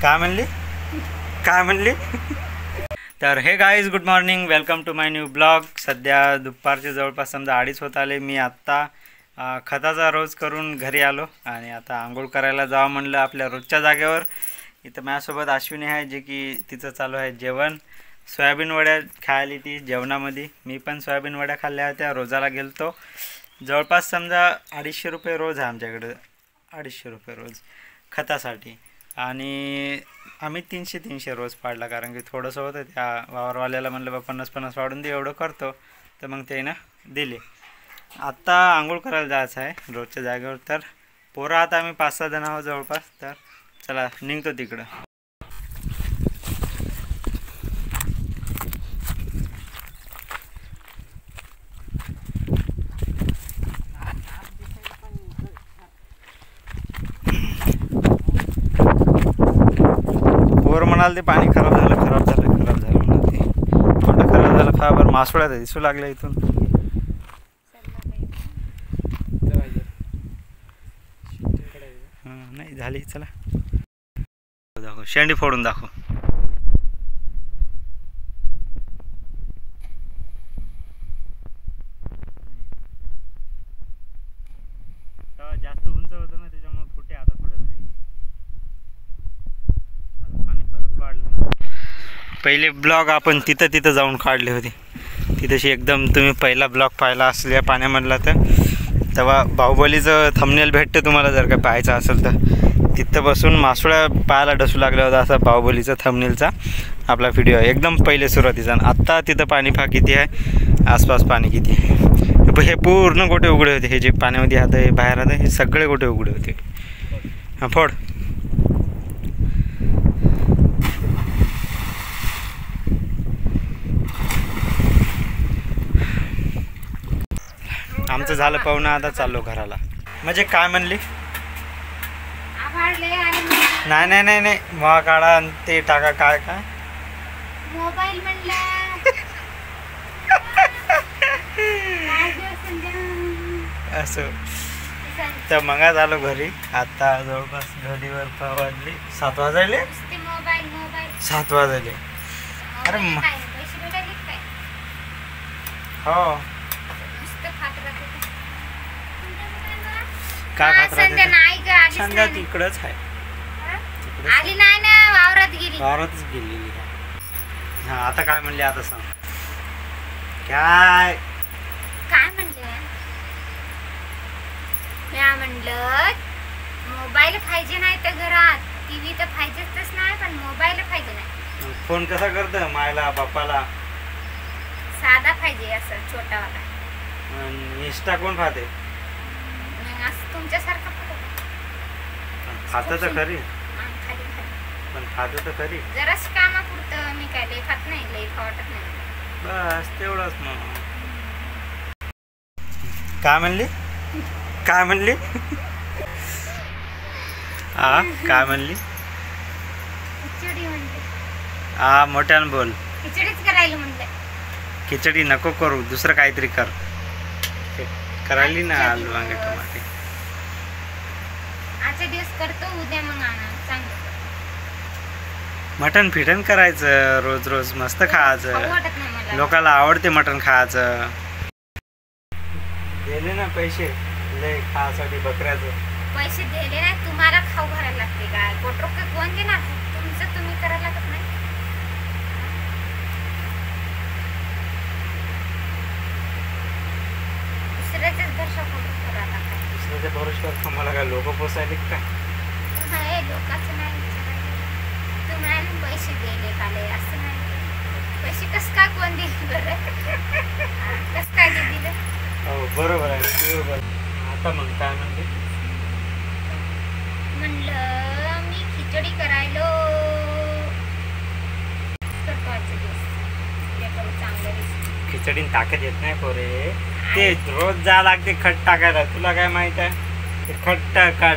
काय म्हणली काय म्हणली? तर हे guys good morning, welcome to my new blog. सध्या दुपारचे जवळपास समजा 2:30 होत आले. मी आत्ता खताचा रोज करून घरी आलो आणि आता आंघोळ करायला जावं म्हणलं आपल्या रोजच्या जागेवर. इथं माझ्यासोबत अश्विनी आहे, जे की तिचं चालू आहे जेवण. सोयाबीन वड्या खायली ती जेवणामध्ये. मी पण सोयाबीन वड्या खाल्ल्या होत्या. रोजाला गेलतो. जवळपास समजा 250 रुपये रोज आहे आमच्याकडं. 250 रुपये रोज खतासाठी. आणि आम्ही 300 रोज पाडला, कारण की थोडंसं होतं. त्या वावरवाल्याला म्हणलं बा 50 वाढून दे, एवढं करतो. तर मग ते ना दिले. आत्ता आंघोळ करायला जायचं आहे रोजच्या जागेवर. तर पोरं आता आम्ही 5-6 जण आहोत जवळपास. तर चला निघतो तिकडं. पोरं म्हणाल ते पाणी खराब झालं म्हणा. ते कोणतं खराब झालं खा बरं. मासोळ्या तर दिसू लागल्या इथून. नाही झाली. चला दाखव, शेंडी फोडून दाखव. जास्त उंच होतं ना, त्याच्यामुळे कुठे आता कुठे नाही. आता पाणी परत वाढलं ना. पहिले ब्लॉग आपण तिथं जाऊन काढले होते. तिथेशी एकदम तुम्ही पहिला ब्लॉग पाहिला असल्या पाण्यामधला, तर तेव्हा बाहुबलीचं थंबनेल भेटतं तुम्हाला जर का पाहायचं असेल तर. तिथं बसून मासोळ्या पाहायला डसू लागल्या होता. असा बाहुबलीचा थंबनेलचा आपला व्हिडिओ आहे एकदम पहिले सुरुवातीचा. आत्ता तिथं पाणी पहा किती आहे, आसपास पाणी किती आहे. हे पूर्ण गोटे उघडे होते. हे जे पाण्यामध्ये आता हे बाहेर आता हे सगळे गोटे उघडे होते. हां फोड. आमचं झालं पाहुणं, आता चाललो घराला. म्हणजे काय म्हणली? नाही मग काढा आणि ते टाका. काय मोबाईल म्हणला. असं. तर मग झालो घरी. आता जवळपास घडीवर 7 वाजले. 7 वाजले. अरे हो काय खात राहते? संध्या तिकडंच आहे. आली नाही ना, वावरातच गेलेली. हा आता काय म्हणले? आता सांग. काय म्हणले? मी म्हणलं मोबाईल पाहिजे नाही तर घरात. टीव्ही तर पाहिजेच नाही, पण मोबाईल पाहिजे नाही. फोन कसा करतं मायला बापाला? साधा पाहिजे, असं छोटावाला. इंस्टा कोण पाहते? असं तुमच्यासारखं खातं तर खरी. पण खातं तर खरी. जराच कामापुरतं. मी काय लई खात नाही, लई खावटत नाही. बस तेवढंच. मग काय म्हणली? काय म्हणली? हा काय म्हणली? खिचडी म्हणते. हा मोठ्यानं बोल. खिचडीच करायला म्हणते. खिचडी नको करू, दुसरं काहीतरी कर. करायली ना आलू वांगे टमाटे. आजच्या दिवस करतो, उद्या मग आणा. चांगलं मटण फिटन करायचं रोज रोज. मस्त खायचं. लोकांना आवडते मटण खायचं. दिले ना पैसे लय खायसाठी बकऱ्याचं. पैसे दिले नाही, तुम्हाला खाऊ घालायला लागते. काय कोटरोक कोण देणार? तुमचं तुम्ही करायला लागत नाही. दुसऱ्याच्याच भरोश्यावर मला काय लोक पोसायले काय? लोकांचं नाही विचारायचं. तुम्हाला पैसे दिले काले असं नाही. पैसे कस काय कोण दिले बरं? कस काय दिलं? हो बरोबर आहे. आता मग काय म्हणते? म्हणलं मी खिचडी करायलो. करतो आजच्या दिवस. खिचडीन ताकद येत नाही पोरे. ते रोज जा लागते खट टाकायला. तुला काय माहित आहे? ते खट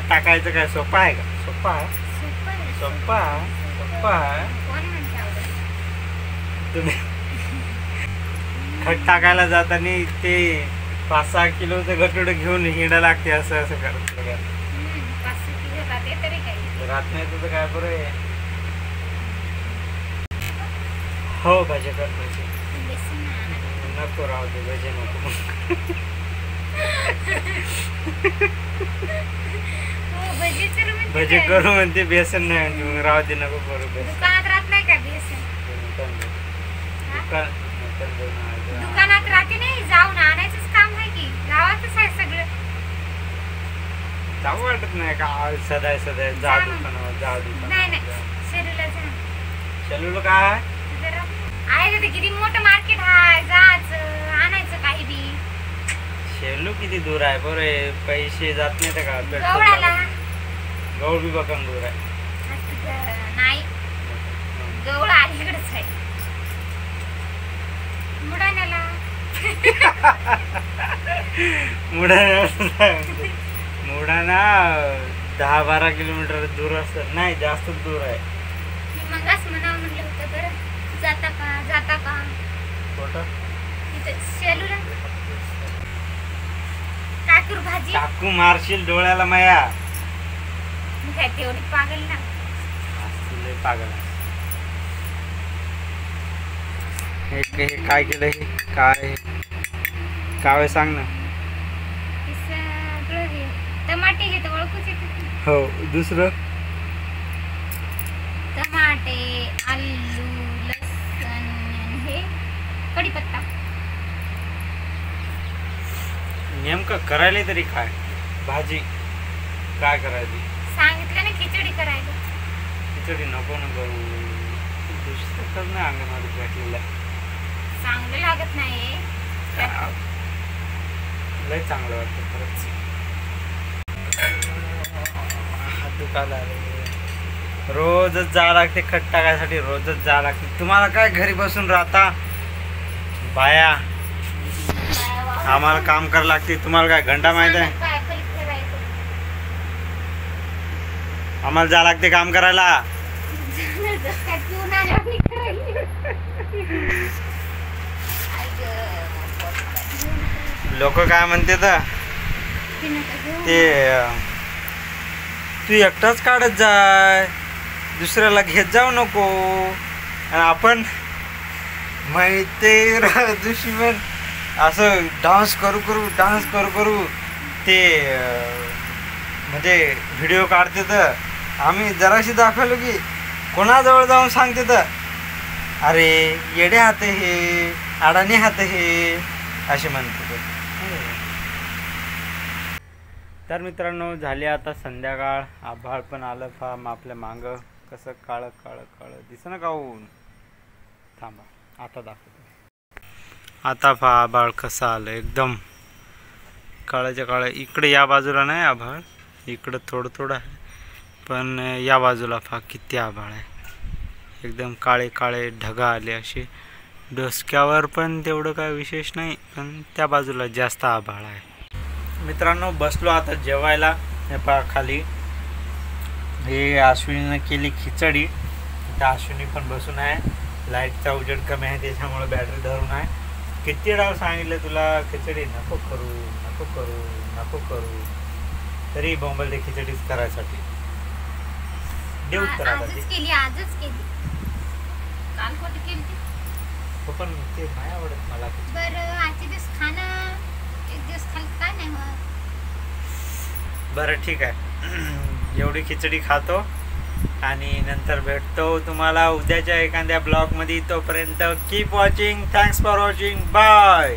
टाकायचं काय सोपं आहे का? सोपं आहे. तुम्ही खट टाकायला जाताना ते 5-6 किलोचं गटुडं घेऊन हिंडा लागते. असं करत राहत नाही तुझं काय बरं आहे. हो भजे कर भजे. बेसन नाही आणत. नको राहू दे भजे नको. हो भजी तर म्हणते भजे काय? करू म्हणते बेसन नाही म्हणते मग राहू दे नको करू बेसन. दुकानात राहत नाही का बेसन? दुकानात राहते नाही, जाऊन आणायचंच काम आहे की गावातच आहे सगळं. जाऊ वाटत नाही का सदाय सदाय जा जा मग. दुकानावर जा नाही नाही दुकानावर शरीराला जा. चलू काय जरा आहे तिथे किती मोठं मार्केट आहे, जायचं आणायचं काही बी. शेलू किती दूर आहे बरं पैसे जात नाही का गवळाला गवळ बी बघा दूर आहे. नाही, गवळ अलीकडेच आहे. बुलढाण्याला मुडाना 10-12 किलोमीटर दूर असत नाही जास्त दूर आहे. मी मगाच म्हणावं म्हणलं होतं बरं, जाता का कुठं तिथे शेलूला. काय करू भाजी? चाकू मारशील डोळ्याला माया. मी काय तेवढी पागल ना. लय पागल आहे. हे काय केलं हे काय काय सांग ना. हे सगळं हे टमाटे घेतो ओळखूच येते. हो दुसरं टमाटे, आलू, लसूण आणि हे कढीपत्ता. नेमकं करायला तरी काय भाजी काय करायची. सांगितलं ना खिचडी करायला. खिचडी नको नको दुसरं तर नाही अंगणवाडीत भेटलेलं आहे. चांगलं लागत नाही. लय चांगलं वाटतं खरंच. हात दुखायला आले. रोजच जा लागते खट टाकायसाठी रोजच जा लागते. तुम्हाला काय घरी बसून राहता बाया आम्हाला काम करावं लागते. तुम्हाला काय घंटा माहित आहे काय परीक्षा करायचं? आम्हाला जा लागते काम करायला. काय पिऊन आल्यावर मी करायला. लोक काय म्हणते तर ते तू एकटाच काढत जाय दुसऱ्याला घेत जाऊ नको. आणि आपण माहिती दुश्मन असं डान्स करू करू ते म्हणजे व्हिडिओ काढते तर आम्ही जराशी दाखवलो की कोणाजवळ जाऊन सांगते तर अरे येडे हात हे अडाणी हात हे असे म्हणते. तर मित्रांनो झाली आता संध्याकाळ. आभाळ पण आलं फाम आपल्या मागं कसं काळं काळं काळं दिसं का ऊन. थांबा आता दाखवतो. आता पहा आभाळ कसं आलं एकदम काळाच्या काळं. इकडे या बाजूला नाही आभाळ इकडं थोडं थोडं आहे पण या बाजूला पहा किती आभाळ आहे. एकदम काळे काळे ढगा आले असे. डोसक्यावर पण तेवढं काय विशेष नाही पण त्या बाजूला जास्त आभाळ आहे. मित्रांनो बसलो आता जेवायला. हे पहा खाली हे अश्विनीनं केली खिचडी. त्या अश्विनी पण बसून आहे. लाईटचा उजेड कमी आहे त्याच्यामुळे बॅटरी धरून आहे. किती वेळा सांगितलं तुला खिचडी नको करू नको करू नको करू तरी बोंबलते खिचडीच करायसाठी. देऊ तर आता आजच केली काल कुठे केली ती? हो पण ते नाही आवडत मला. बरं आजचे दिवस खाणं एक दिवस खाल्लं काय नाही होत. बरं ठीक आहे एवढी खिचडी खातो आणि नंतर भेटतो तुम्हाला उद्याच्या एखाद्या ब्लॉगमध्ये. तोपर्यंत keep watching. Thanks for watching. Bye.